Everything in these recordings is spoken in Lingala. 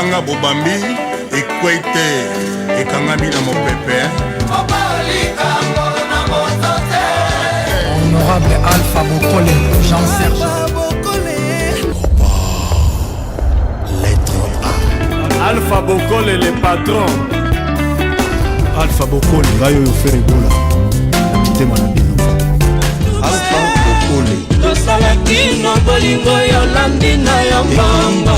libanga bobambi ekwete ekangami na mopepe. Honorable Alpha Bokole, Jean-Serge. Lettre A. Alpha Bokole, les patrons. Alpha Bokole, Gayo Yofere Bola. Habité Manabino. Alpha Bokole. Tosalakino bolingo yolandi na yambamba.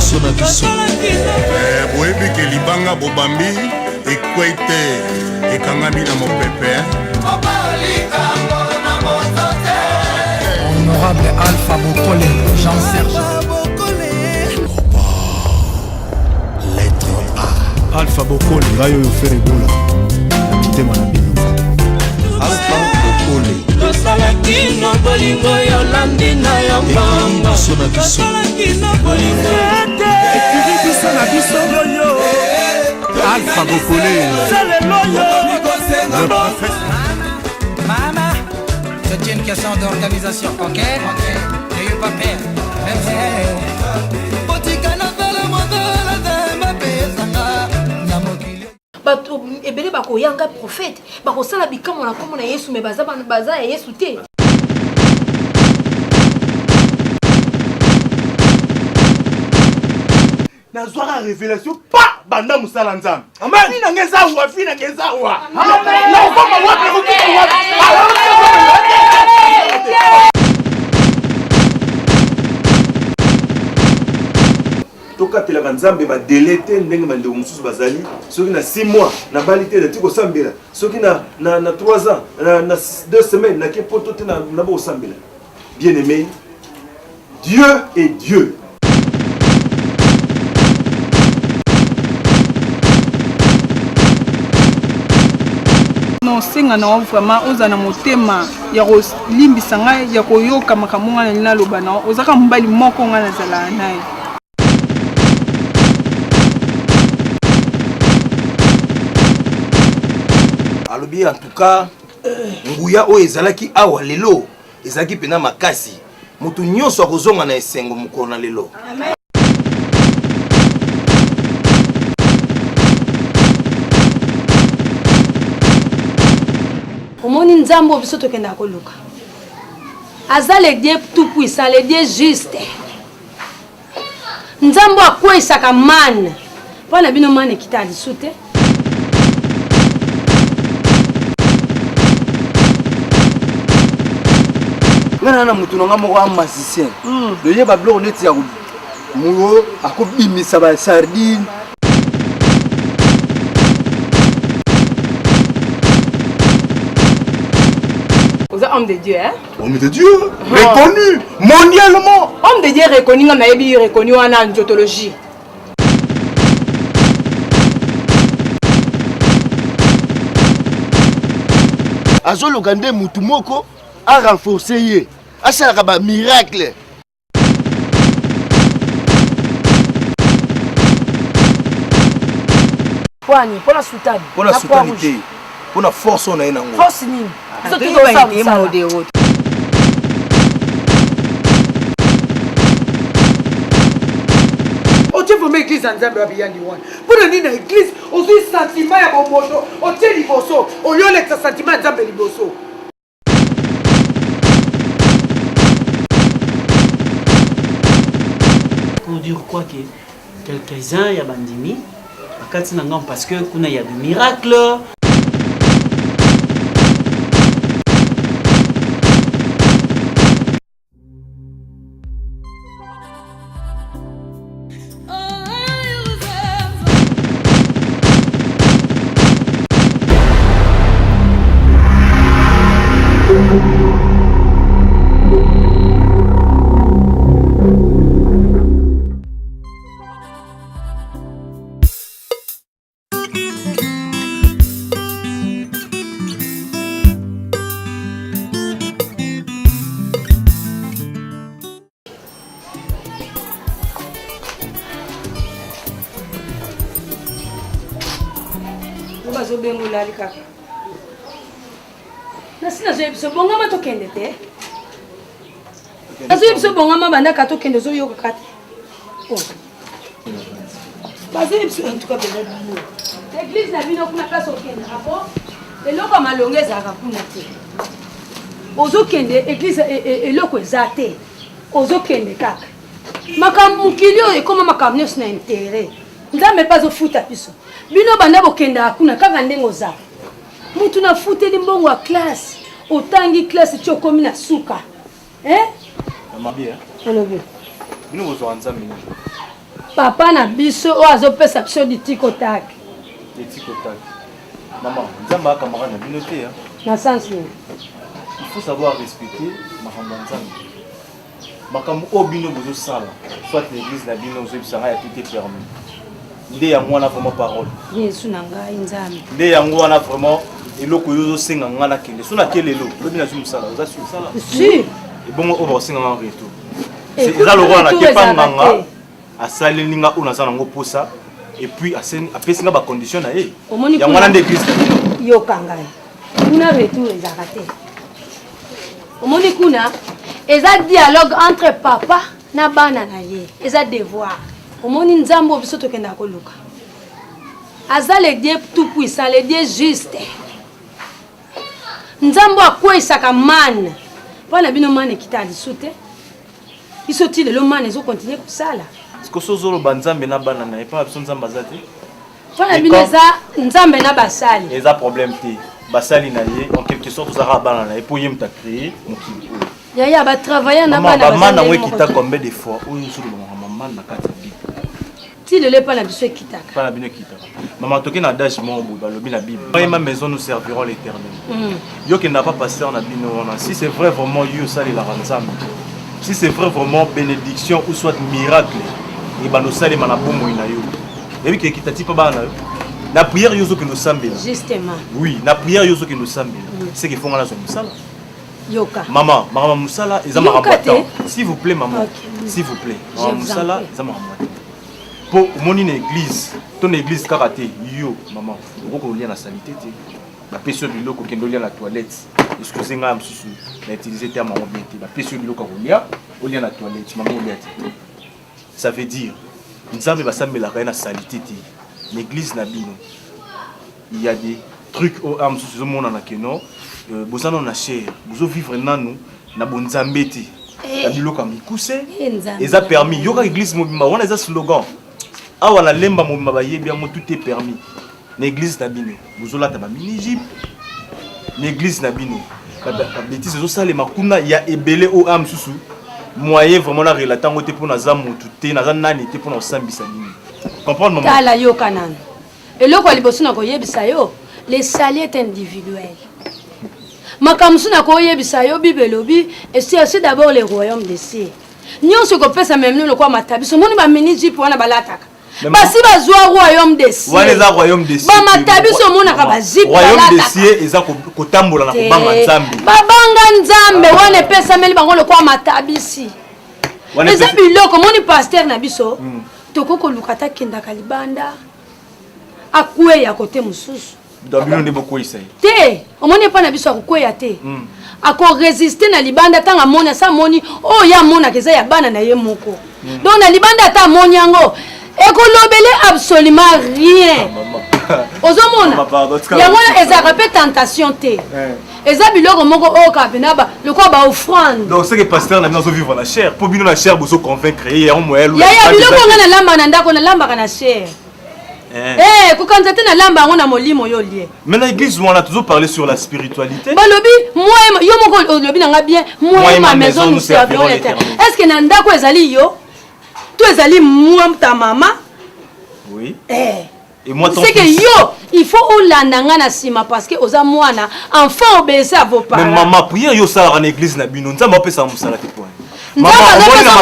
Boyebi ke libanga bobambi ekwete ekangami na mopepe. Honorable Alpha Bokole, Jean-Serge. Lettre A. Alpha Bokole, Gayo Yofere Bola. Habité Manabino. Alpha Bokole. Tosalakino bolingo yolandi na yambamba. Tosalakino bolingo Biso na biso loyo. Alpha Bokole. Le professeur. Maman, c'est une question d'organisation, ok? N'ayez pas peur. Bato ebele bakoyanga prophète bakosala bikamwa na komona Yesu me baza ya Yesu te. Nazwaka révélation pa banda musala nzambe. Amen. Fina ngeza wa fina ngeza wa. Amen. Na ukoma wapi ukoma wapi. Toka telaka nzambe ba délité ndenge bande mususu bazali soki na 6 mois na balité de tiko sambela soki na 3 ans na 2 semaines na kepoto te na bo sambela. Bien-aimé, Dieu est Dieu. Non, singa na vraiment oza na motema ya ko limbisa ngai ya koyoka makambo ngana lina loba na ozaka mbali moko ngana zala naye. Alobi en tout cas nguya o ezalaki awa lelo ezalaki pena makasi mutu nyonso akozonga na esengo mukolo na lelo. Amen. Omoni nzambo biso tokenda koluka. Aza le Dieu tout puissant, le Dieu juste. Nzambo akwesaka man. Wana bino man ekita alisute. Ngana mutu nanga moko a magicien. Le yeba bloko neti ya muyo akobimisa ba sardine. Vous êtes homme de Dieu, hein? Homme de Dieu, reconnu mondialement. Homme de Dieu reconnu, on a bien reconnu en angiotologie. Azo logande mutu moko a renforcer ye. Asalaka ba miracle. Kwani pona sutani. Pona soutanité. Pona force on a nango. Force nini? Ça tout va être modéré. Otie pour l'église en Zambie abiyandi wana. Pour nini na église ozwi sentiment ya bomoto, otie liboso, oyolekisa sentiment ya Nzambe liboso. Pour dire quoi que quelques-uns y a bandimi, parce que kuna y a des miracles. Bazobengulali kaka. Nasina zo ebiso bongama tokende te. Nazo ebiso bongama banda ka tokende zo yoka kate. Oh. Basé en tout cas peut-être bino. L'église na bino kuna place okende rapport. Eloko malonge ezaka kuna te. Ozokende église eloko ezate. Ozokende kaka. Makambo mokili oyo ekoma makambo nyonso na intérêt. Nzambe mpe azofuta biso. Bino banda bokendaka kuna kaka ndenge oza. Mutu nafuteli mbongo ya classe. Otangi classe ti okomi na suka. Mama bien. Olobi. Bino bozwa Nzambe. Papa na biso oyo azopesa biso ditiko taki. Ditiko taki. Maman, Nzambe akamara na bino te. Na sens nini? Il faut savoir respecter makambo ya Nzambe. Makambo o bino bozo sala. Soit l'église na bino ozo bisanga ya tout est permis. Nde yango wana vraiment parole. Yesu na ngai Nzambe. Nde yango wana vraiment eloko yozo senga ngana kende. Sona kelelo, lobi na zu musala, oza sur sala. Si. Et bon o ba senga en retour. C'est ça le roi na kepa nganga. Asali ninga ona za nango posa et puis apesinga ba condition na ye. Yango wana nde église. Yo kangai. Kuna retour ezaka te. Omoni kuna eza dialogue entre papa na bana na ye. Eza devoir. Omoni Nzambe obiso tokenda koluka. Aza le Dieu tout puissant, le Dieu juste. Nzambe akwesaka man. Wana bino man ekita lisute. Biso ti lelo man ezo continuer kusala. Est-ce que sozolo banzambe na bana na epa biso Nzambe azati? Wana bino eza Nzambe na basali. Eza problème te. Basali na ye en quelque sorte ozara bana na epo yemta créer mokili. Yaya ba travailler na bana basali. Maman na we kita combien de fois oyo solo maman na kati bi. Ti lelo pa na biso ekitaka. Pa na bino kitaka. Maman toke na adage mo bo balobi na Bible. Dans ma maison nous servirons l'Éternel. Yo qui n'a pas passé en abino wana. Si c'est vrai vraiment yo sali la Nzambe. Si c'est vrai vraiment bénédiction ou soit miracle et ba no sali mana bomo ina yo. Et puis qui tati pa bana yo. La prière yozo que nous sambela. Justement. Oui, la prière yozo que nous sambela. C'est qu'il faut ngala zo musala. Yoka. Maman musala ezama rabatan. S'il vous plaît maman. S'il vous plaît. Maman musala ezama rabatan. Pour mon église, ton église karaté, yo maman, beaucoup lien la salité té. La personne du loco qui est la toilette. Excusez-moi monsieur, j'ai utilisé terme en bien. La personne du loco qui est la toilette, maman bien. Ça veut dire nous avons bassamé la reine à salité té. L'église na bino. Il y a des trucs au âme sur ce monde en akeno. Vous en avez cher. Vous vivre nanu na bonzambeti. La bilo comme ikuse. Et ça permis. Yoga église mobimba. On a des slogans. Ah voilà lemba mobimba ba yebia mo tout est permis. L'église na bino. Vous ola ta ba mini jeep. L'église na bino. La bêtise zo sale makuna ya ebele au âme susu. Moyen vraiment la relatant côté pour na zamu tout na nani te pour na sambisa bino. Comprendre maman. Tala yo kanana. Et loko liboso na koyebisa yo, les salaires est individuel. Makamsu na koyebisa yo bibelobi et c'est d'abord le royaume des cieux. Nyonso ko pesa même le kwa matabiso moni ba miniji pour na balataka. Basi bazwa royaume des cieux. Wana za royaume des cieux. Ba matabiso mona ka bazipa royaume des cieux eza ko tambola na ko banga Nzambe. Babanga Nzambe wana pesa meli bango le kwa matabisi. Eza biloko moni pasteur na biso. Tokoko lukata kenda kalibanda akwe ya kote mususu dabino ndebo ko isai te omoni pa na biso akwe ya te ako résister na libanda tanga mona sa moni o ya mona keza ya bana na ye moko donc na libanda ta moni yango ekolobele absolument rien ozomona yango ezaka pe tentation te eza biloko moko o kapenaba le quoi ba offrande donc c'est que pasteur na biso vivre la chair pour bino la chair bozo convaincre ya moelo ya biloko ngana lamba na ndako na lamba kana chair kukanzate na lamba yango na molimo yo lie mais na église on a toujours parlé sur la spiritualité balobi moi yo moko lobi nanga bien moi ma maison nous servirons l'Éternel. Est-ce que na ndako ezali yo to ezali moi ta maman oui et moi c'est que yo il faut olandanga na sima parce que oza mwana enfant obéissez à vos parents mais maman prière yo ça en église na bino nzamba pesa musala te point maman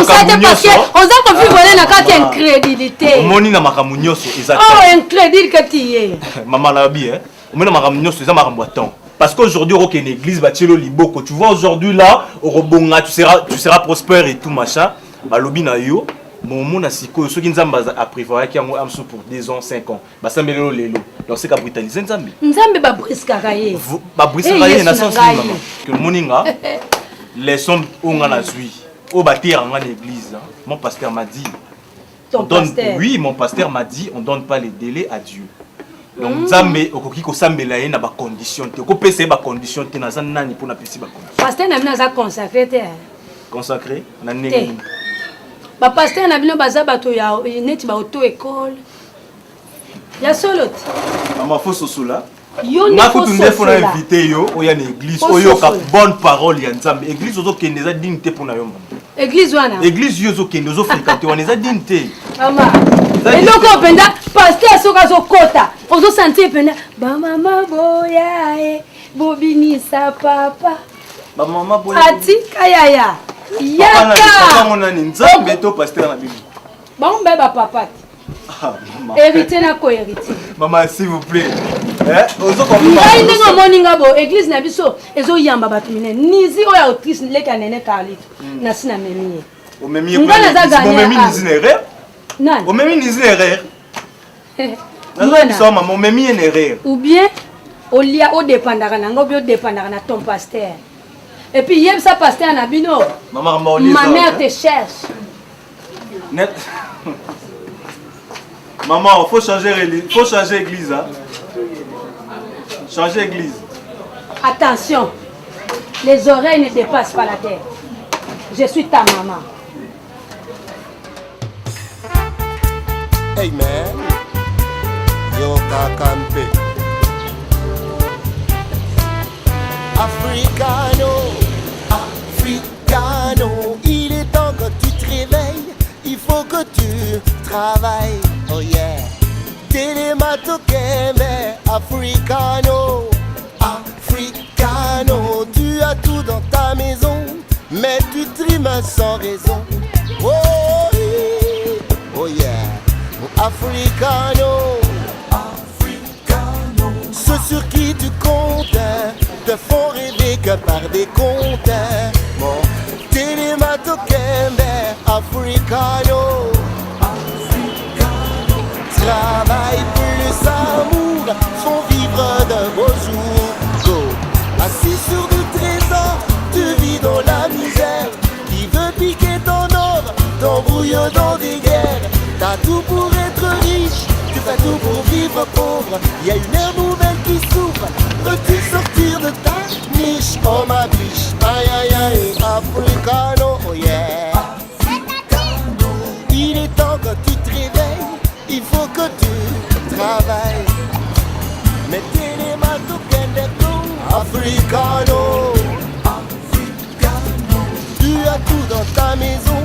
parce que oza ko vivre na kati incrédulité moni na makambo nyonso eza oh incrédule que tu es maman la bi moni na makambo nyonso eza makambo attend parce qu'aujourd'hui au une église batielo liboko tu vois aujourd'hui là au rebonga tu seras prospère et tout machin balobi na yo mon asiko ceux qui nzamba a prévoir qui ont amso pour 2 ans 5 ans basambelelo lelo donc c'est ka brutaliser nzambe ba briskaka ye ba briskaka ye na sens maman que moninga les sommes on a la suite au bâtir en l'église mon pasteur m'a dit Ton pasteur. Oui, mon pasteur m'a dit on ne donne pas les délais à Dieu. Donc, Zambé, okoki ko sambela ye na ba condition te. Ko pese ba condition te na zanani pour na pesi ba condition. Pasteur na bino za consacré te. Consacré na nini? Ba pasteur na bino baza bato ya neti ba auto école. Ya solo. Maman faut sosula. Yo ne faut sosula. Na invité yo oya na église oyo ka bonne parole ya Nzambe. Église ozo kende za dignité pour na yo. Église wana. Église yo zo kende ozo fréquenter wana za dignité. Mama. Et donc on penda pasteur soka zo kota. Ozo sentir penda ba mama boya e bobini sa papa. Ba mama boya. Ati kayaya. Yaka. Papa on a ni Nzambe to pasteur na Bible. Ba on ba papa. Hérité na ko hérité. Maman s'il vous plaît. Ozo ko ngai ndenge moninga bo église na biso ezo yamba bato mine nizi oyo autrice leka nene Carlito na sina memiye. O memiye ko. O memiye ni erreur. Non. O memiye ni erreur. Non, ça maman, o memiye ni erreur. Ou bien o lia o dépendaka na ngo bio dépendaka na ton pasteur. Et puis yeb sa pasteur na bino. Maman ma mère te cherche. Net. Maman, faut changer église hein. Changer église. Attention, les oreilles ne dépassent pas la terre. Je suis ta maman. Hey man, yo kakampe. Africano, il est temps que tu te réveilles. Il faut que tu travailles. Oh yeah. Télématokeme, Africano, tu as tout dans ta maison, mais tu trimes sans raison. Oh, oh yeah, Africano, ceux sur qui tu comptes te font rêver que par des contes. Bon, Télématokeme, Africano. Travail plus amour font vivre de beaux jours. Go. Assis sur du trésor, tu vis dans la misère. Qui veut piquer ton or, t'embrouille dans des guerres. T'as tout pour être riche, tu fais tout pour vivre pauvre. Y a une ère nouvelle qui s'ouvre, veux-tu sortir de ta niche? Oh ma biche, aïe aïe aïe, Africano, oh yeah. Il est temps que tu te réveilles. Il faut que tu travailles. Mettez les manteaux Africano. Tu as tout dans ta maison,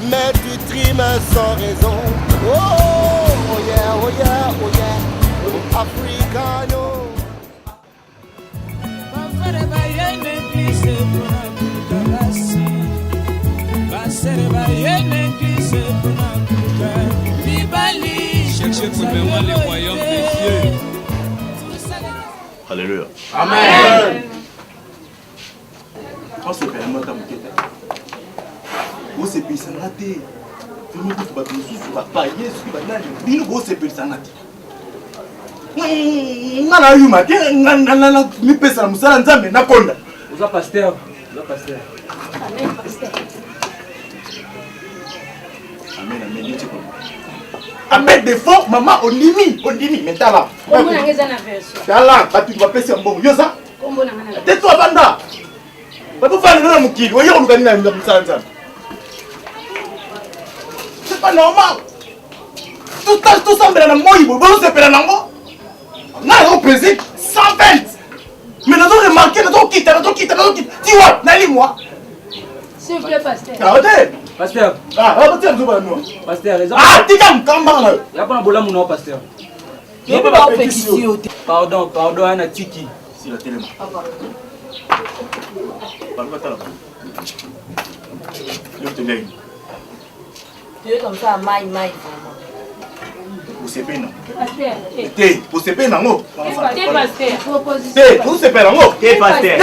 mais tu trimes sans raison. Oh yeah, oh yeah, oh yeah. Africano. Cherchez premièrement les royaumes des cieux. Alléluia. Amen. Quand c'est vraiment ta moquette, vous c'est puis ça n'a été. Vous ne pouvez pas vous pas yes, vous n'avez pas vous c'est puis ça n'a été. Nana yuma, nana mi pesa na musala nzambe na konda. Oza pasteur, pasteur. Amen, pasteur. Amen, amen. Avec des fonds, maman, on dimi, mais t'as là. Comment on a raison à faire ça? T'as là, tu vas passer un bon yosa. Comment on a raison? Tais-toi, banda. Pas pour faire le mukili, voyez, on gagne la musala. C'est pas normal. Tout ça, mais dans moi, il faut se faire dans moi. On a pesé 120. Mais nous avons remarqué, nous avons quitté. Tu vois, n'allez-moi. S'il vous plaît, pasteur. Arrêtez. Pasteur. Ah, arrêtez un peu, nous. Pasteur, raison. Ah, tu as un cambar. Il n'y a pas de bolam ou non, pasteur. Je peux pas pétition. Pardon, Anna Tiki. Si la télé. Je te l'aide. Tu es comme ça, maï. Vous savez, non? Pasteur. Vous savez, non? Pasteur. Vous savez, non? Pasteur.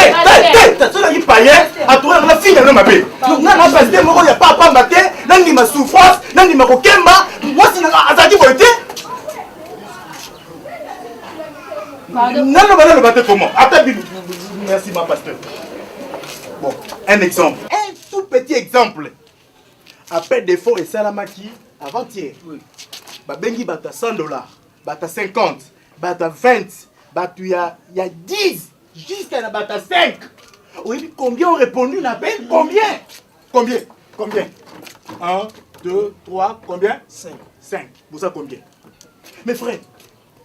Tu n'as pas païen. À toi, on a fini de m'appeler. Non, pasteur, il n'y a pas à mater. Non, il ma souffrance. Non, il m'a kokemba. Moi, c'est un azadi pour été. Non, bateau comment? Attends, merci, ma pasteur. Bon, un exemple. Un tout petit exemple. Après défaut et salamaki, avant-hier. Bengi bata $100, bata 50, bata 20, bata il y a 10, jusqu'à la bata 5. Oui, combien ont répondu la peine? Combien? 1, 2, 3, combien? 5. Pour ça combien? Mes frères,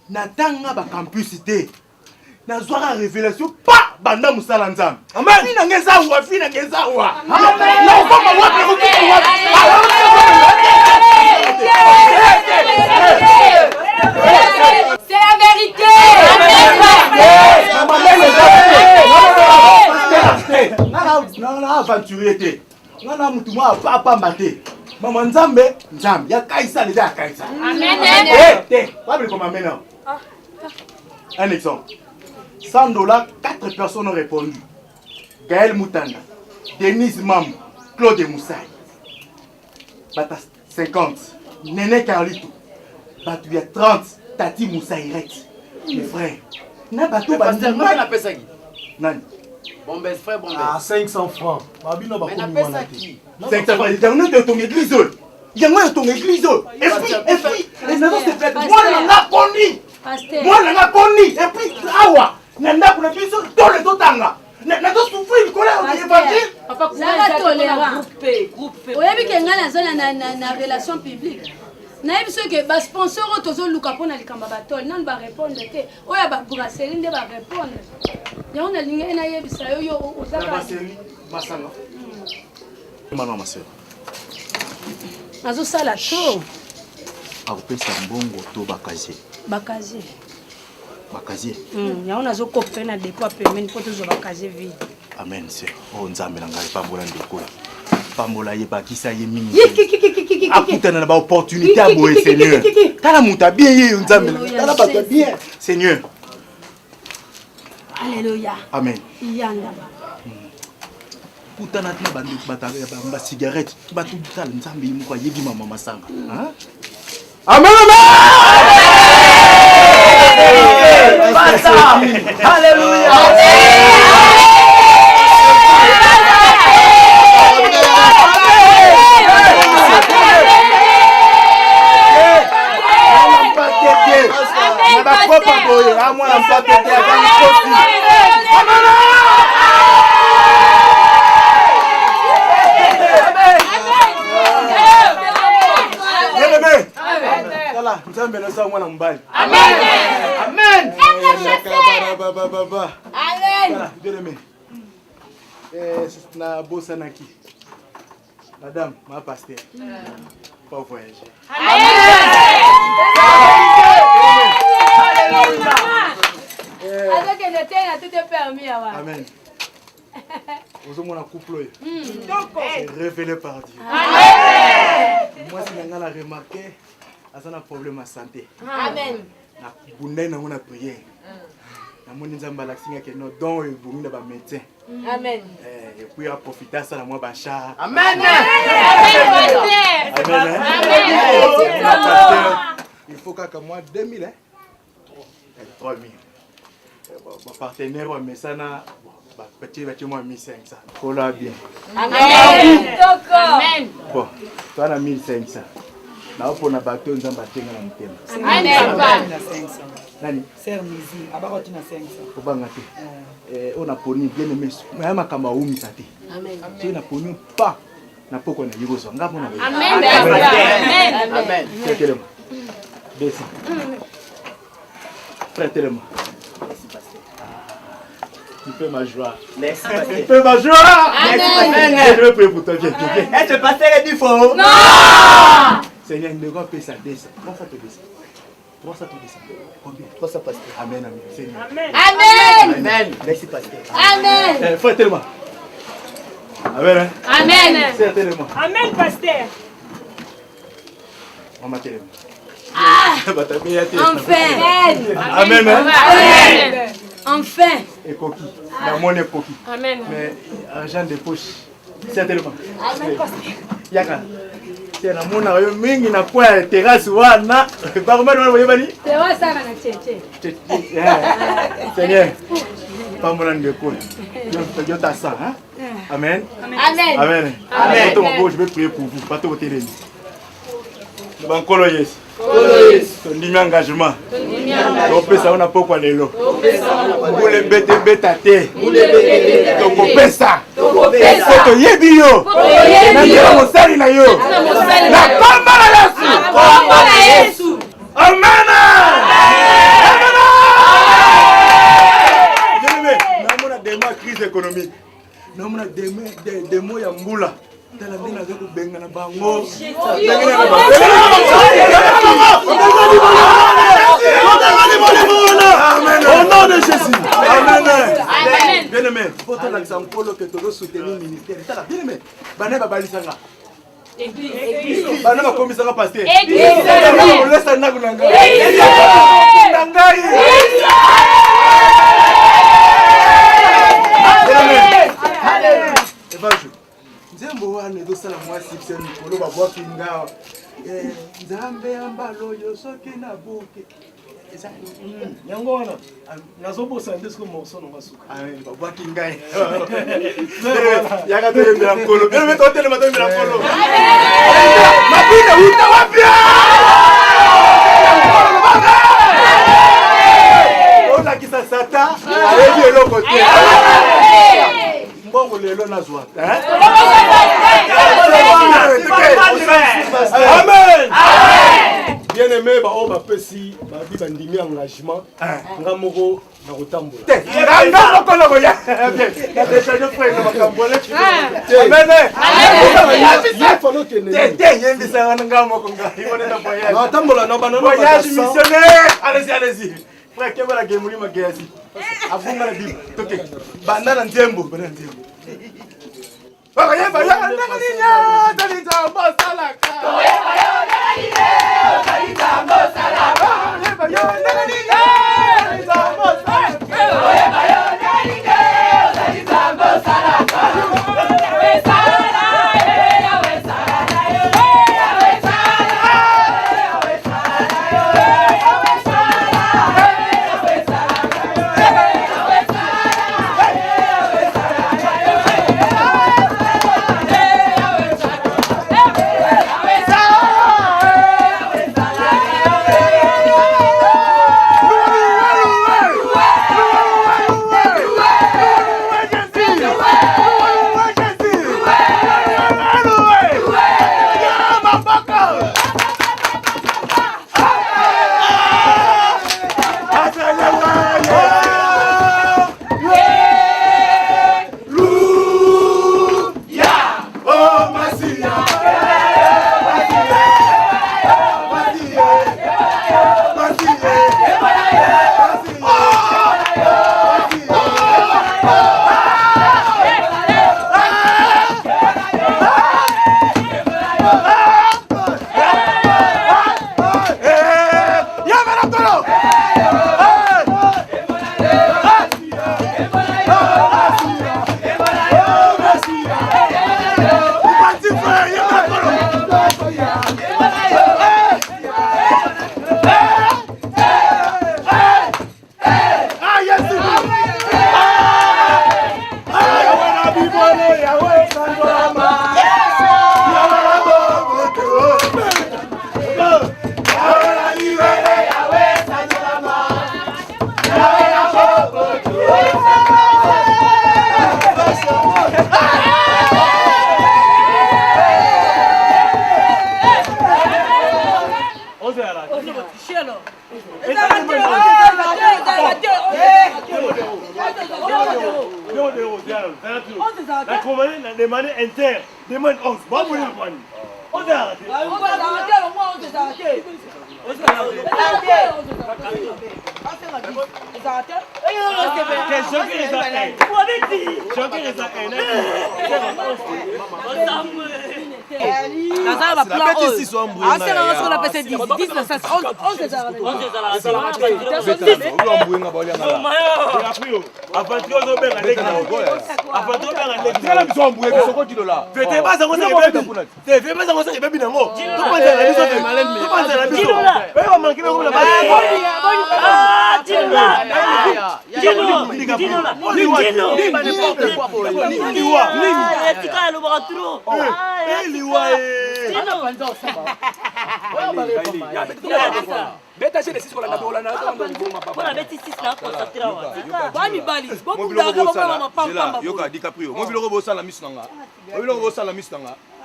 Natanga ba campus cité. Nazwara révélation pas banda musala nzambe. Amen. Fina ngeza wa. Amen. Na ukoma wapi ukoma wapi? C'est la vérité. Non, aventurier. Non, mutu mwa papa mbate. Maman nzambe, ya kaisa les ya kaisa. Amen. Maintenant. Un exemple. $100, 4 personnes ont répondu. Gaël Moutanda, Denise Mam, Claude Moussaï. Bata 50. Néné Carlito. Batu ya 30. Tati Moussaïret. Mes frères. Na bateau Pasteur, comment on appelle ça qui? Nani? Bombes, frère Bombes. 500 francs. Mais on appelle ça qui? 500 francs. Il y a un ton église. Il y a un ton église. Et puis, les nanos se fêtent. Moi, je n'ai pas connu. Et puis, awa. Nanda kuna biso dans les otanga. Nanda souffrir le colère de l'évangile. Papa, ça tolérant. Groupe. Oyebi ke nga na zona na relation publique. Nayebi so ke ba sponsor tozo luka pona likamba batol nan ba répondre te. Oya ba brasserie nde ba répondre. Yango na linga na yebisa yo ozaka. Brasserie Masanga. Maman ma sœur. Azo sala to. Akopesa mbongo to bakazie. Bakazie. Yango nazo kopé na dépôt paiement pour toujours bakazie vide. Amen sœur. Oh nzambe na ngai pambola ndeko. Pambola ye bakisa ye mingi. Akutana na ba opportunité à boye Seigneur. Tala muta bien ye nzambe. Tala bata bien Seigneur. Alléluia. Amen. Yanga. Kutana tina bandu ba cigarette. Batu tala nzambe yimko yebi mama masanga. Hein? Amen. Alléluia. Nzambe na sawa mwana mbali. Amen. Amen. Amen. Bien aimé. Na bossa naki. Madame, ma pasteur. Pas voyager. Avec le terrain, tout est permis. Amen. Vous avez un couple. C'est révélé par Dieu. Moi, si vous avez remarqué, c'est un problème à santé. Amen. Vous avez une prière. Vous avez que nos dons et vous avez un médecin. Amen. Et puis, à profiter de ça, moi, Bachar. Amen. Il faut qu'à moi 2000. 3000. Mon partenaire, mais ça n'a petit moi 1500. Cola bien. Amen. Bon, toi on a 1500. Là pour na bateau nous ambatenga na mtema. Amen. Nani? Sœur Mizi, abakoti na 500. Obanga te. On a poni bien aimé. Mais ma kama umi sate. Amen. Tu na poni pas na poko na yigoso. Ngapo na. Amen. Amen. Amen. Prêtez-le-moi. Baisse. Prêtez-le-moi. Tu fais ma joie. Merci. Tu fais ma joie. Amen. Je vais prier pour toi. Viens. Est-ce que pasteur est du faux? Non. Seigneur, ne va pas ça descend. Comment ça te descend? Comment ça te descend? Combien? Comment ça pasteur? Amen, amen. Seigneur. Amen. Amen. Merci pasteur. Amen. Faites-le-moi. Amen. Amen. Faites-le-moi. Amen, pasteur. Maman, telle-moi. Enfin. Amen. Amen. Enfin. Et coquille. La monnaie coquille. Amen. Mais argent de poche. Certainement. Amen. Yaka. C'est la monnaie yo mingi na kwa terrasse wana. Ba ko mano yo bani. C'est vrai ça na tchétché. Seigneur. Pas mon ndeko. Yo ta ça hein. Amen. Amen. Amen. Amen. Je vais prier pour vous. Pas tout télé. Bankolo yes. Tondimi engagement. Topesa ona pokwa lelo. Bule beta te. Tokopesa. Foto yebi yo. Na ndio mosali na yo. Na komba na Yesu. Amen. Namona dema crise économique. Namona demo ya mbula. Tala ndina za kubenga na bango. Au nom de Jésus. Amen. Bien aimé, faut ton accent polo que tu dois soutenir le ministère. Tala bien aimé. Bana babalisanga. Église. Bana ba komisanga pasteur. Église. Laisse na kunanga. Église. Nangai. Évangile. Nzembo wana edosala mwasi bise mikolo babwaki ngawa nzambe yambalo yo soki na buke yango wana nazobosa nde siko morso nonga suka babwaki ngai yaka toyembela nkolo bino mete otelema toyembela nkolo mapine uta wapya olakisa sata ayebi eloko te mbongo lelo nazwa amen bien aimé ba o ba pesi ba bi bandimi engagement nga moko na kotambola nga moko na koya na deja je frère na makambola amen il faut que ne te yembisa nga moko nga ibone na voyage na tambola na banana voyage missionnaire allez-y frère kebala gemuli magezi afunga na bible toke banana nzembo banana nzembo oyeba yo ndakalinya talizambo salaka oyeba yo ndakalinya talizambo salaka oyeba yo ndakalinya talizambo salaka oyeba yo ndakalinya talizambo salaka La commande a demandé inter, demande 11. Bon, vous l'avez on s'est arrêté. On s'est arrêté, au moins on s'est arrêté. On s'est arrêté. Dino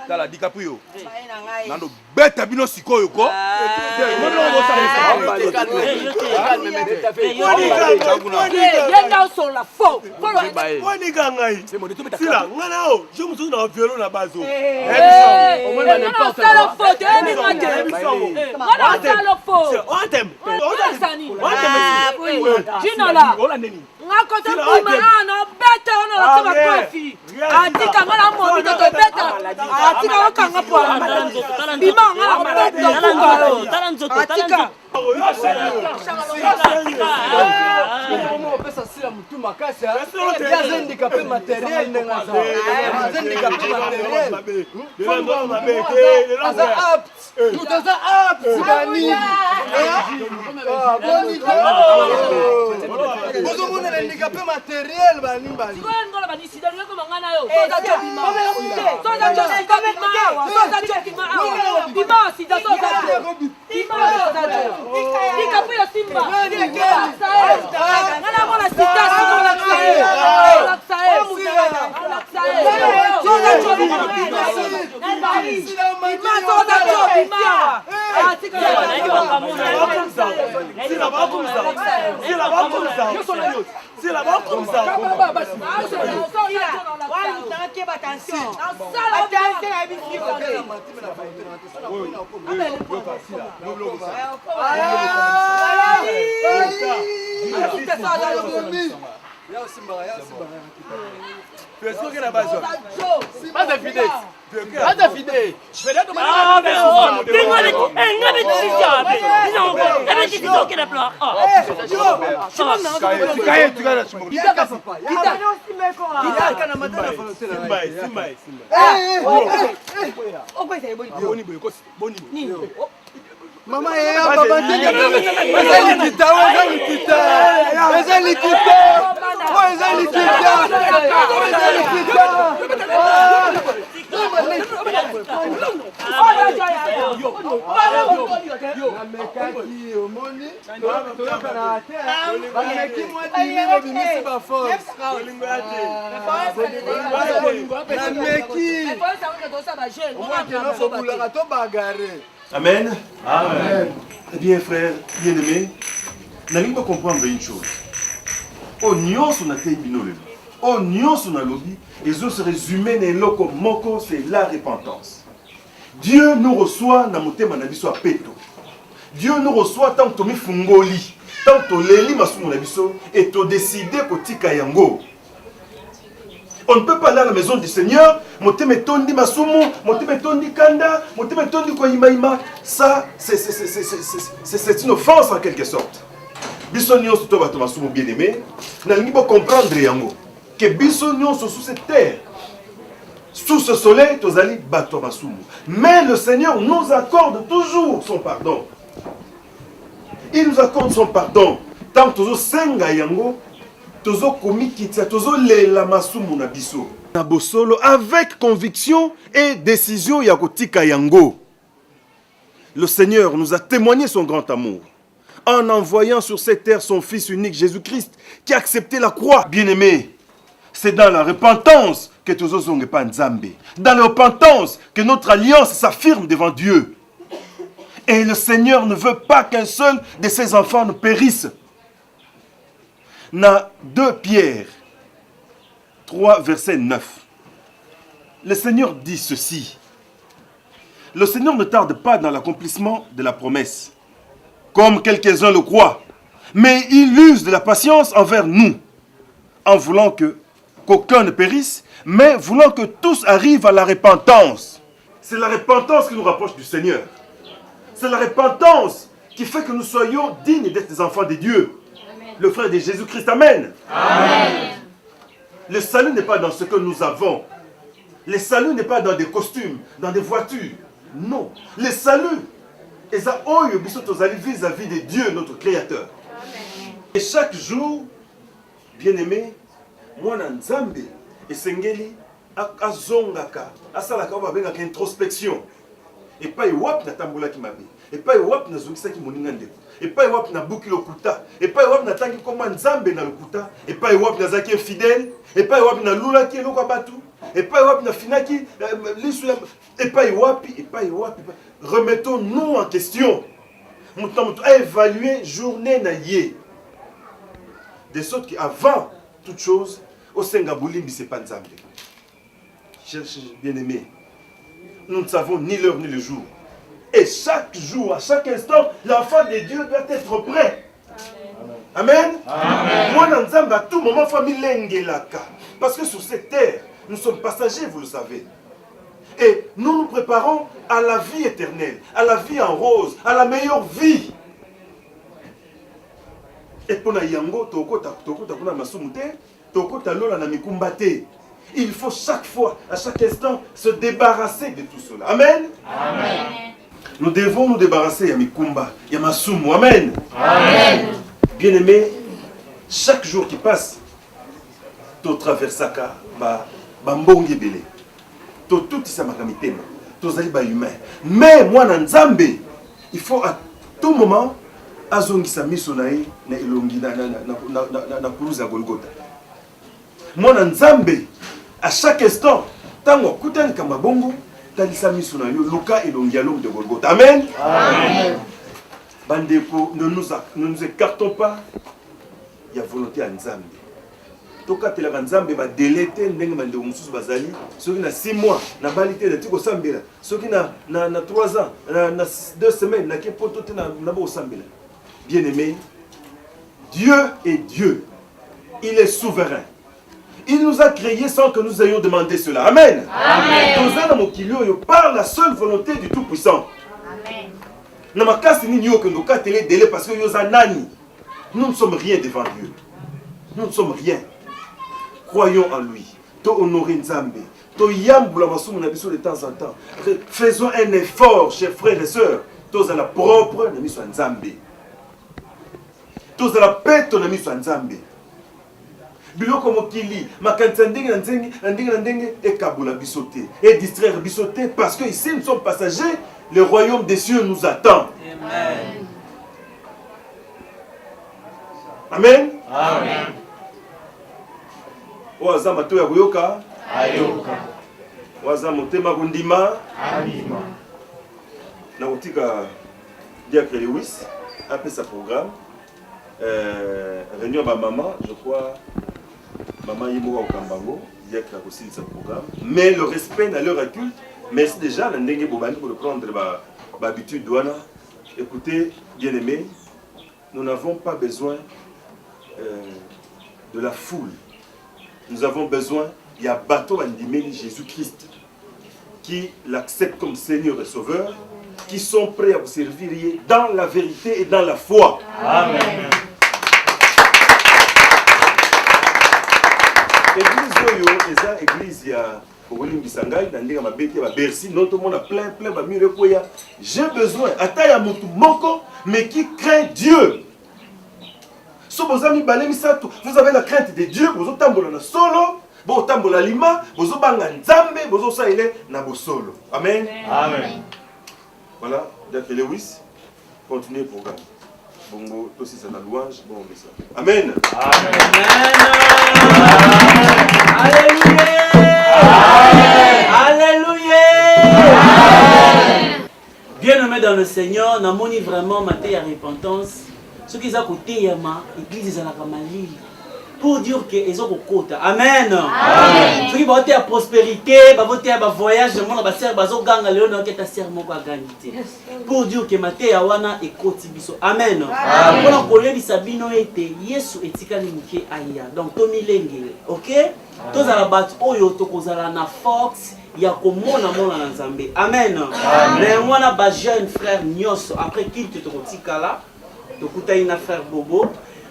Tala DiCaprio. Nando beta bino sikoyo ko. Maman est là, papa, Amen. Amen. Eh bien, frère, bien-aimé, nous allons comprendre une chose. Au nyons on a été binolé. Au nyons on a lobby. Les autres se résument dans l'oko moko, c'est la repentance. Dieu nous reçoit dans mon thème nabiso à peto. Dieu nous reçoit tant que mi fungoli, tant que leli masumu nabiso et to décider ko tika yango. On ne peut pas aller à la maison du Seigneur, monter tondi masumu, monter tondi kanda, monter tondi koimaima. Ça, c'est une offense en quelque sorte. Biso nyonso to bato masumu bien aimé, na lingi bo comprendre yango que biso nyonso sous cette terre, sous ce soleil, tozali bato masumu. Mais le Seigneur nous accorde toujours son pardon. Il nous accorde son pardon. Tant que tozo senga yango, tozo komikitia, tozo lela masumu na biso. Na bosolo avec conviction et décision ya kotika yango. Le Seigneur nous a témoigné son grand amour en envoyant sur cette terre son Fils unique Jésus-Christ qui a accepté la croix. Bien-aimé, c'est dans la repentance que tozo zonge pa nzambe. Dans la repentance que notre alliance s'affirme devant Dieu. Et le Seigneur ne veut pas qu'un seul de ses enfants ne périsse. Dans 2 Pierre 3, verset 9, le Seigneur dit ceci. Le Seigneur ne tarde pas dans l'accomplissement de la promesse, comme quelques-uns le croient, mais il use de la patience envers nous, en voulant qu'aucun ne périsse, mais voulant que tous arrivent à la repentance. C'est la repentance qui nous rapproche du Seigneur. C'est la repentance qui fait que nous soyons dignes d'être des enfants de Dieu. Amen. Le frère de Jésus-Christ, Amen. Amen. Le salut n'est pas dans ce que nous avons. Le salut n'est pas dans des costumes, dans des voitures. Non. Le salut est vis-à-vis de Dieu, notre Créateur. Amen. Et chaque jour, bien-aimé, moi na nzambe esengeli azongaka asalaka oyo babengaka introspection epai wapi natambolaki mabe epai wapi nazongisaki moninga ndeko epai wapi nabuki lokuta epai wapi natangi koma nzambe na lokuta epai wapi nazalaki infidèle epai wapi nalulaki eloko ya bato epai wapi nafinaki lisu ya epai wapi remettons-nous en question moto na moto a évalué journée na ye de sorte que avant toute chose osenga bolimbi c'est pas nzambe. Cherche bien-aimé, nous ne savons ni l'heure ni le jour. Et chaque jour, à chaque instant, l'enfant de Dieu doit être prêt. Amen. Moi, dans Nzambe, à tout moment, famille lengelaka. Parce que sur cette terre, nous sommes passagers, vous le savez. Et nous nous préparons à la vie éternelle, à la vie en rose, à la meilleure vie. Et pour yango, toko na masumute, toko talola na mikumbate. Il faut chaque fois, à chaque instant, se débarrasser de tout cela. Amen. Amen. Nous devons nous débarrasser de Mikumba, de Masumu. Amen. Amen. Bien-aimé, chaque jour qui passe, tu traverses ça, bambongi belé. Tu tout ça makamitema. Tu zali ba humain. Mais moi na Nzambe, il faut à tout moment azongi sa misonae na elongi na kuruza Golgotha. Moi na Nzambe, à chaque instant, tango kutani kama bongo, talisa miso na yo luka elongi l'homme de Golgotha. Amen. Amen. Bandeko, ne nous écartons pas. Il y a volonté à Nzambe. Toka telaka Nzambe ba déléter ndenge mande mususu bazali, soki na 6 mois na balité de tiko sambela, soki na 3 ans, na 2 semaines na kepoto te na bo sambela. Bien-aimé, Dieu est Dieu. Il est souverain. Il nous a créés sans que nous ayons demandé cela. Amen. Amen. Par la seule volonté du Tout-Puissant. Amen. Parce que nous ne sommes rien devant Dieu. Nous ne sommes rien. Croyons en lui. To honorer Nzambe. To yambula masumu na biso de temps en temps. Faisons un effort, chers frères et sœurs. Tous à la propre na miso Nzambe. Tous à la paix na miso Nzambe. Biloko mokili makanisa ndenge na ndenge et kabula bisote et distraire bisote parce que ici nous sommes passagers, le royaume des cieux nous attend. Amen. Amen. Amen. Oaza mato ya kuyoka ayoka. Oaza motema kundima alima. Na utika Diacre Lewis après sa programme réunion ba maman, je crois maman Yimoa au Kambango, il y a aussi ce programme. Mais le respect à l'heure culte, merci déjà, l'Andenge Bobani pour le prendre l'habitude douana. Écoutez, bien-aimés, nous n'avons pas besoin de la foule. Nous avons besoin, il y a bateau Andimeli Jésus-Christ qui l'accepte comme Seigneur et Sauveur, qui sont prêts à vous servir dans la vérité et dans la foi. Amen. Église oyo eza église ya Ogolimbi Sangai na ndenge mabeti ya Bercy non tout le monde a plein ba mure koya. J'ai besoin ata ya mutu moko mais qui craint Dieu. So bozami balemi sato, vous avez la crainte de Dieu, bozo tambola na solo, bo tambola lima, bozo banga Nzambe, bozo saile na bo solo. Amen. Amen. Voilà, Diacre Lewis, continuez le programme. Bongo, aussi c'est la louange, bon ça. Amen. Amen. Alléluia. Bien-aimés dans le Seigneur, nous avons vraiment maté la repentance. Ce qui est à côté de l'église, c'est la Kamalil. Pour dire qu'ils ont côté. Amen. Amen. Ceux qui vont à prospérité, vont à voyage, le monde va faire bazo gang léon dans quel serment va gagner. Pour dire que maté awana et côté biso. Amen. Pour la colère bisabino était Yesu etika limuke aya. Donc Tommy Lengele, OK? Tous à la batte oyo to kozala na force. Il y a comme mona na Nzambe. Amen. Mais moi na ba jeune frère Nyoso après qu'il te kotikala, to kutaina frère Bobo.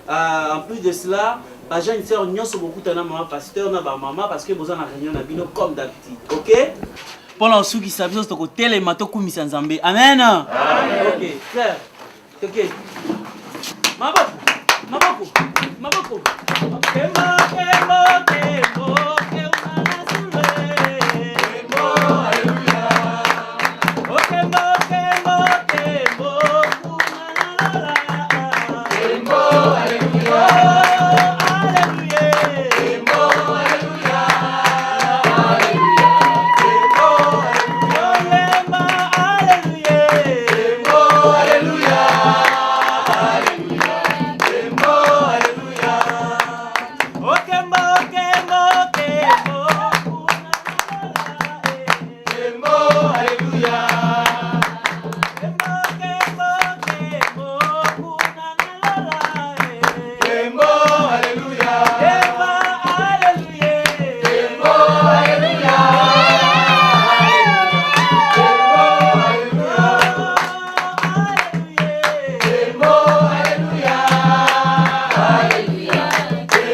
En plus de cela, j'ai une sœur Nyoso beaucoup de maman pasteur na ba maman parce que besoin na réunion na bino comme d'habitude. OK? Pendant ceux qui savent to ko telema to kumisa Nzambe. Amen. Amen. OK, frère. OK. Maman. Maboko. Maboko. Kembo, kembo, kembo, keunana sule. Kembo, haleluya. Oh, kembo, kembo, kembo, kunana la. Kembo, haleluya. Haleluya. Kembo, haleluya. Haleluya. Kembo, haleluya. Yemba, haleluya.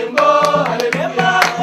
Kembo, haleluya.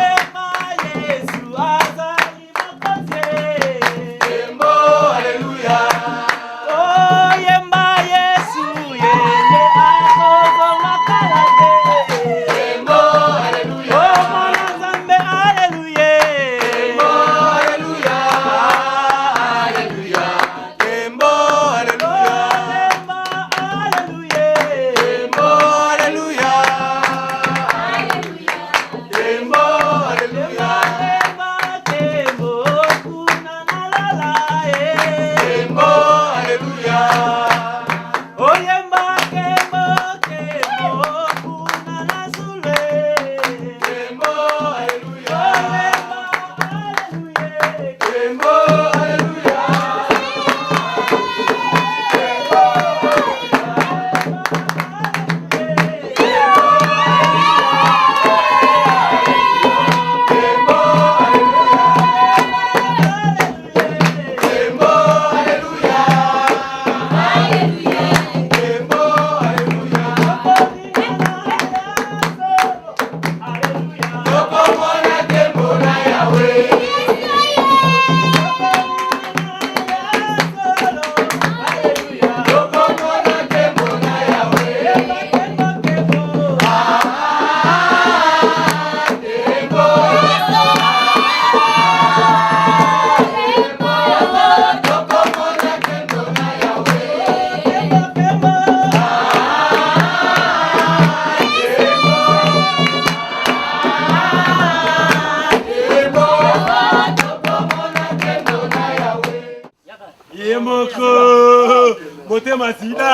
Motema sida.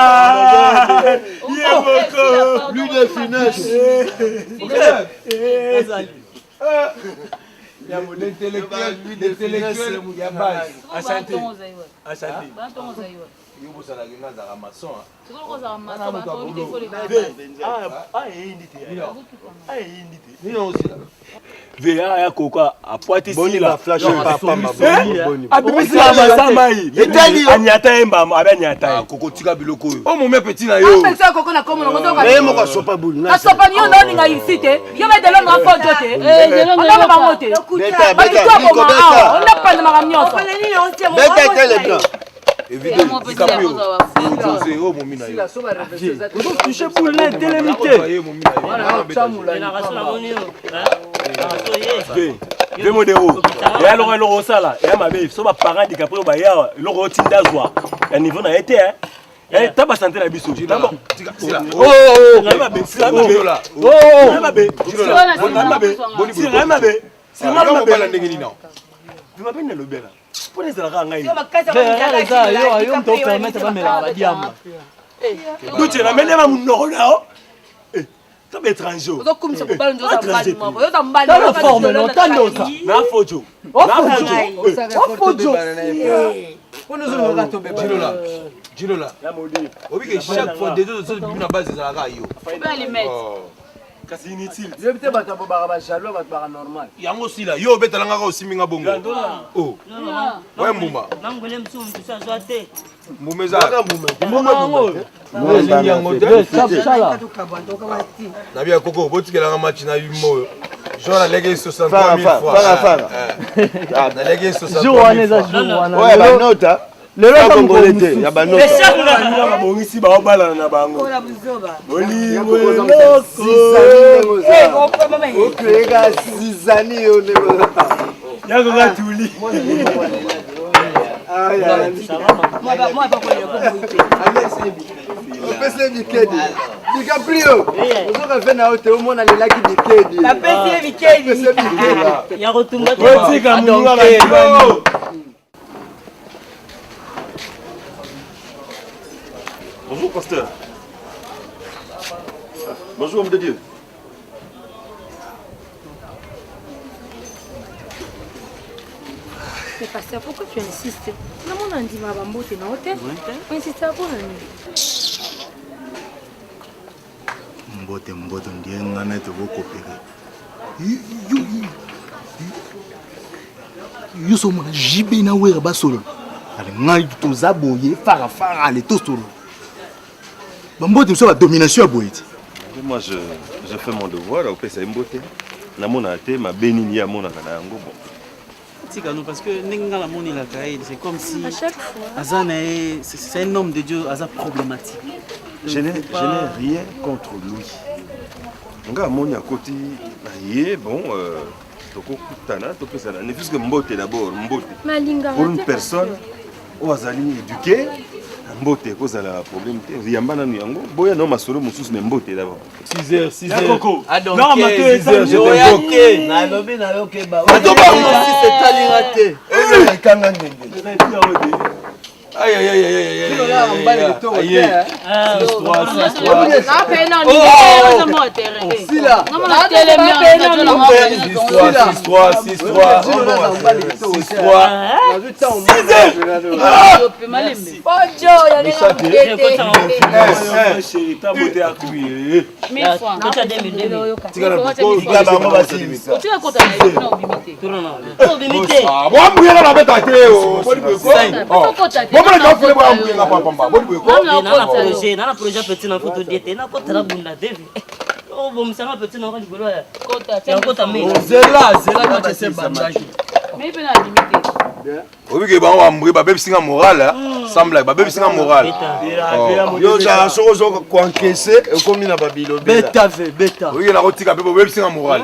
Yemoko. Lui de finesse. Il y a mon intellectuel, lui d'intellectuel, il y a base. Ashanti. Ashanti. Véa ya koka apoati sila flash papa maboni abibisila masama yi etali anyata emba abanyata koko tika biloko yo o mon petit na yo pesa koko na komo ngo to ka mais moko sopa bulu na sopa ni ono ninga isite yo me delo nga fojo te ona ba mote beta ba beta tu ko ma ona pa na magamnyo so beta tele évidemment José o momi na yo vous touchez pour l'intélémité Ve modero ya loko loko sala ya mabe so ba parents de caprio ba ya loko tinda zwa ya niveau na été hein taba santé na biso taba oh mabe sila mabe oh mabe sila mabe boni sila mabe sila mabe bala ndenge ni non vi mabe na lobela pour les alaka ngai yo mto permettre ba mela ba diamba tu na mele ma munoko na Comme étranger. chaque fois des autres na base za la yo. Kasi inutile. Je vais peut-être battre ba jaloux ba normal. Yango sila yo betalanga ka osiminga bongo. Oh. Ouais mbuma. Nangole msumu tusazwate. Mbumeza. Na bien koko botikela match na yumo. Genre légué 63 000 fois. Na légué 63 000 fois. Ouais, la note. Le roi congolais te ya bano. Mais chaque fois ba bongisi ba obala na bango. Ola buzoba. Oli okreka zizani yo ne yako gatuli. Moi pas opese bikedi DiCaprio ozoka fe na ote omona lelaki bikedi bapesi bikedi ya kotumba otika munga ba. Bonjour, pasteur. Bonjour, homme de Dieu. Mais pasteur, pourquoi tu insistes? Non, mon andi ma bambo t'es dans l'hôtel. Tu insistes à quoi, Mbote ndiye ngana te bokopere. Yo so mona jibe na wera basolo. Ale ngai to zaboye fara ale to solo. Mbote so la domination aboyeti. Moi, je fais mon devoir, au PC Mbote. Na mona te ma bénini ya mona kana yango bon. Parce que c'est comme si à chaque fois Azana c'est un homme de Dieu, Azana problématique. Je n'ai rien contre lui. Nga moni à côté ye bon toko kutana toko ça ne fût que Mbote d'abord Mbote. Pour une personne où azali éduqué Mbote cause la problème yamba na yango boya no masolo mususu mais Mbote d'abord 6h Coco. non matin 6h je te na lobi na yo ke ba c'est talirate kanga ndenge aïe aïe aïe aïe aïe nana projet petit na photo diete na kota la bunda devi oh bon msanga petit na ngani bolo ya kota me zela ka se bandaki mais pe na limité obi ke ba wa mbwe ba bebisinga moral semble ba bebisinga moral yo ja sozo ko encaisser ekomi na babilo beta obi na kotika pe bo bebisinga moral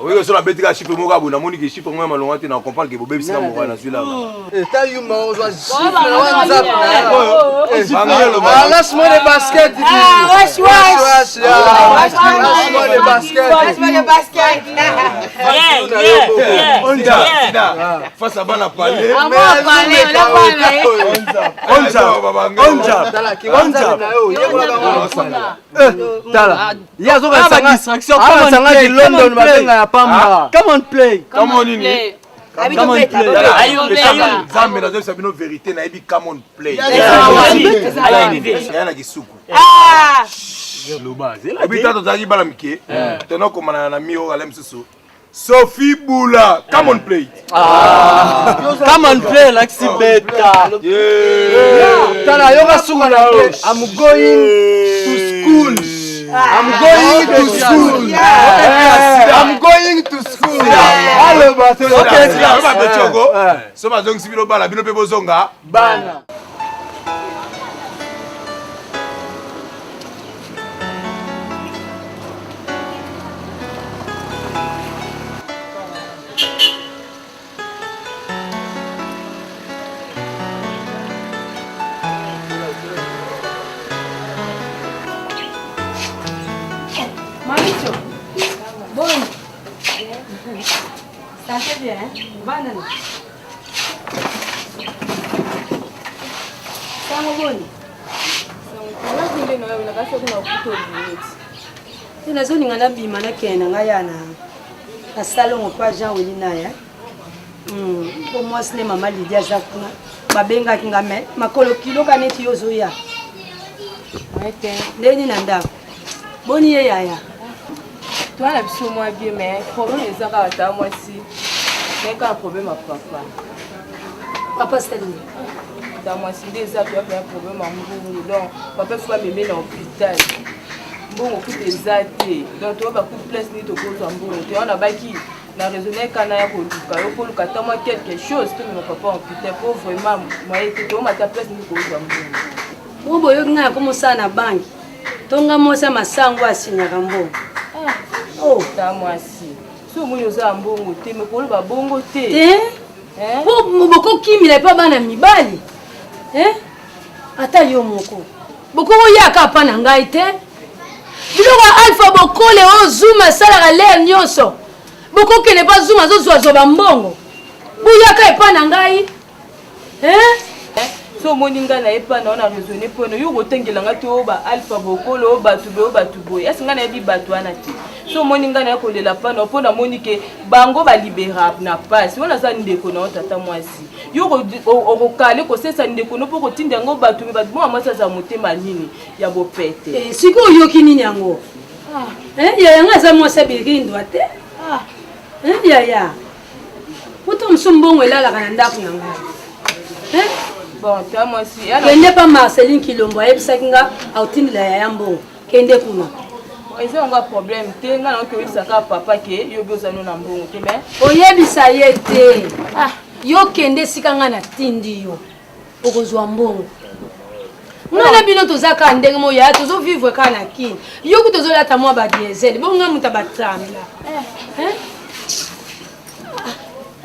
obi so la betika chiffre moko abona moni ke chiffre ngwe malonga te na comprendre ke bo bebisinga moral na celui-là ta yuma ozwa chiffre na WhatsApp na laisse-moi les baskets wesh laisse-moi les baskets face à bana palais tala yazo ka distraction kama di London batenga ya pamba come on play Zambe na zosa bino vérité na ebi come on play yana kisuku ebi tato zaki bala mike tena komana na mio ala msusu Sophie Boula, come on play. Come on play like si beta. Tala yoga sunga na I'm going to school. I'm going to school. I'm going to school. Hello, Bato. Okay, so ma zongi sibilo bala bino pe bozonga. Bana. Maurício, bom. Santé bien, hein? Banane. Samo boni. Tina zoni ngana bima na kena ngayana. Asalongo pa Jean Welina ya. Pour moi ce n'est maman Lydia Zakuna. Babenga kingame makolo kilo kaneti yozoya. Ete, ndeni nanda. Boni ye yaya. Toi la biso moi bien mais problème ezaka ata moi si. C'est un problème à papa. Papa c'est lui. Dans moi si déjà tu as un problème à Mbungu donc papa faut me mettre à l'hôpital. Mbungu tout des athées. Donc toi va coup place ni to ko Mbungu. Tu on a baki na raisonner kana ya koluka yo koluka ta moi quelque chose que mon papa en putain pour vraiment moi était to mata place ni ko za mbongo bobo yo nga ko mosana banki tonga mosa masango asinyaka mbongo oh ta mwasi so mo yo za mbongo te me ko ba bongo te po moboko kimila pa bana mibali ata yo moko boko yaka pa na ngai te biloko alpha bokole o zuma salaka l'air nyonso boko kene pas zuma zo zwa ba mbongo buyaka epa na ngai so moninga na epa na ona raisonner pono yo gotengela ngati oba alpha bokolo obatu boye asinga na yebi batu ana te so moninga na kolela pano pona monike bango ba libéra na passe wana za ndeko na tata mwasi yo okokale ko sesa ndeko no poko tinda ngo batu me batu mo mwasa za motema nini ya bopete siko yoki nini yango ya nga za mwasa birindo ate ya Pourtant, nous sommes bons là, la Canada. Bon, tu as moi aussi. Il n'est pas Marceline qui l'envoie, il s'agit de la Yambo. Kende Kuna. Ils ont un problème. Tu as un papa qui est besoin de nous. Oyebisa yete. Ah, yo kende sikanga na tindi yo. Okozwa mbongo. Ngana bino tozaka ndenge mo ya tozo vivre kana ki. Yo ku tozo lata mwa ba diesel. Bo nga muta batramela.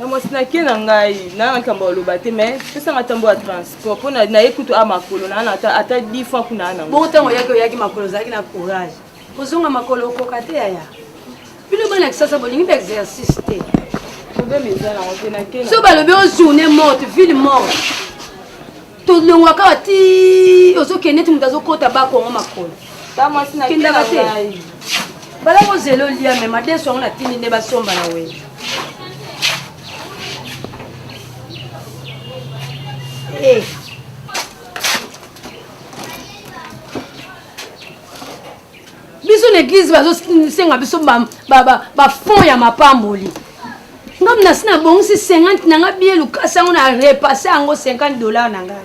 Moi sina kena ngai na nkamba olobate mais pesa ngatambo ya transport pona na ekutu a makolo na ata 10 fois kuna na. Bon tango yaki makolo zaki na courage. Ozonga makolo okokate ya. Bino bana kisasa bolingi d'exercice te. So balobi o journée morte, ville morte. To longwaka ti ozokende ti mutazo kota bako ngoma makolo. Ta moi sina kena ngai. Bala ko zelo lia me madeso ngona tini ne basomba na we. Eh. Biso l'église bazo senga biso ba fond ya mapamboli. Ngam na sina bongisi 50 nanga bien lukasa ngona repasser ango $50 nanga.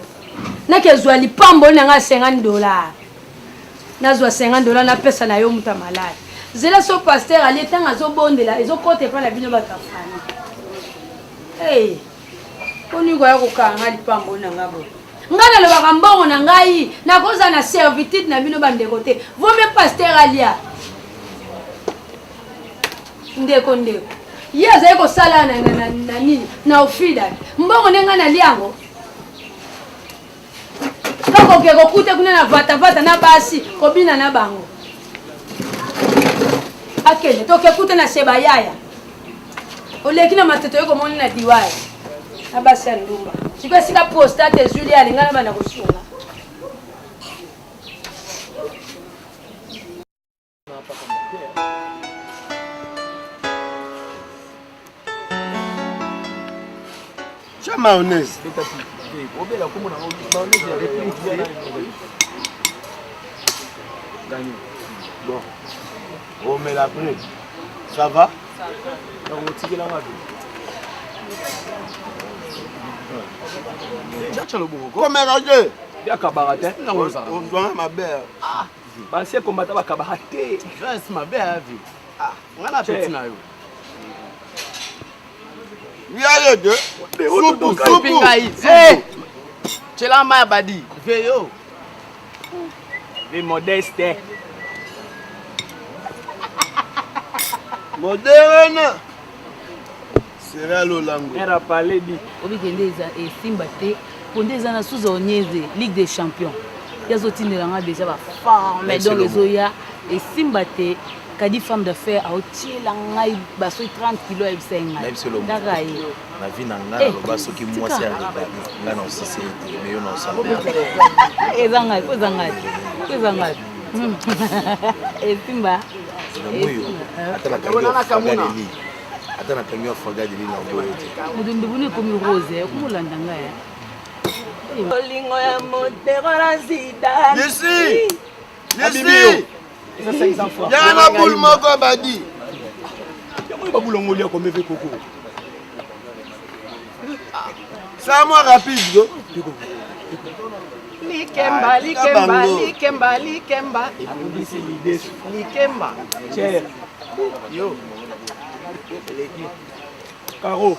Na kezwa lipamboli nanga $50. Nazwa $50 na pesa na yo muta malade. Zela so pasteur ali tanga zo bondela ezo kote pa na bino bakafana. Eh. Oni go ya kokanga lipamboli nanga bo. Ngana le bakambongo na ngai na koza na servitude na bino bandeko te. Vome pasteur alia. Ndeko. Yeza eko sala na nini na ofida. Mbongo nenga na liango. Kako ke kokute kuna na vata na basi kobina na bango. Akele toke kute na sebayaya. Oleki na mateto yeko moni na diwai. Na basi ya ndumba. Siko sika postate Julia alingana bana kusunga. Cha mayonnaise. Bon. On met la près. Ça va? Comme regarde. Ya kabarate. On doit ma belle. Ah. Basie combattre ba kabarate. C'est ma belle vie. Ah, on a petit na yo. Viens de. Soupe. Eh. Chela ma badi. Veyo. Ve modeste. Moderne. Sera lo lango. Era paledi. Obi kendeza e Simba te. Pondeza na sous onyeze Ligue des Champions. Yazo tindelanga déjà ba femme mais donc ezoya e Simba te kadi femme d'affaires a otiela ngai ba so 30 kg e bisenga. Ndaka yi. Na vie na nga lo ba soki mwasi ya libali. Nga na osisi mais yo na osamba. Ezanga. E Simba. Moyo. Atala kamuna. Atana kanyo fagadi lina boyo te. Mudundubuni komi rose kumulanda ngaya. Olingo ya motero na sida. Yesi. Yana boule moko badi. Yako ba boulongo lia ko meve koko. Ça moi rapide go. Likemba. Likemba. Cher. Yo. Caro.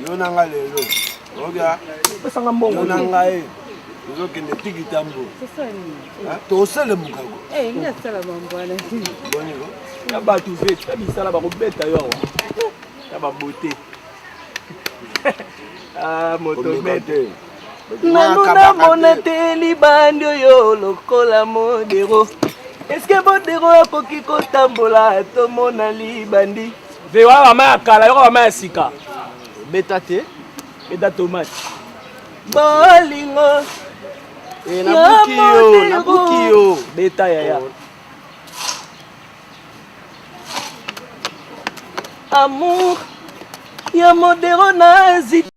Yo nanga lelo. Oga. Pesanga mbongo. Yo nanga e. Yo kende tiki tambo. C'est ça ni. To sele mukago. Eh, ngi sala bambwana. Boni go. Ya batu vete, ya bisala ba kobeta yo awa. Ya ba beauté. Ah, moto bete. Naluna mona te libandi oyo lokola modero. Eske modero akoki kotambola tomona libandi? Ve wa mama ya kala, yo mama ya sika. Beta te, beta tomate. Bolingo. Nabuki yo. Beta yaya. Amour, ya modero nazi.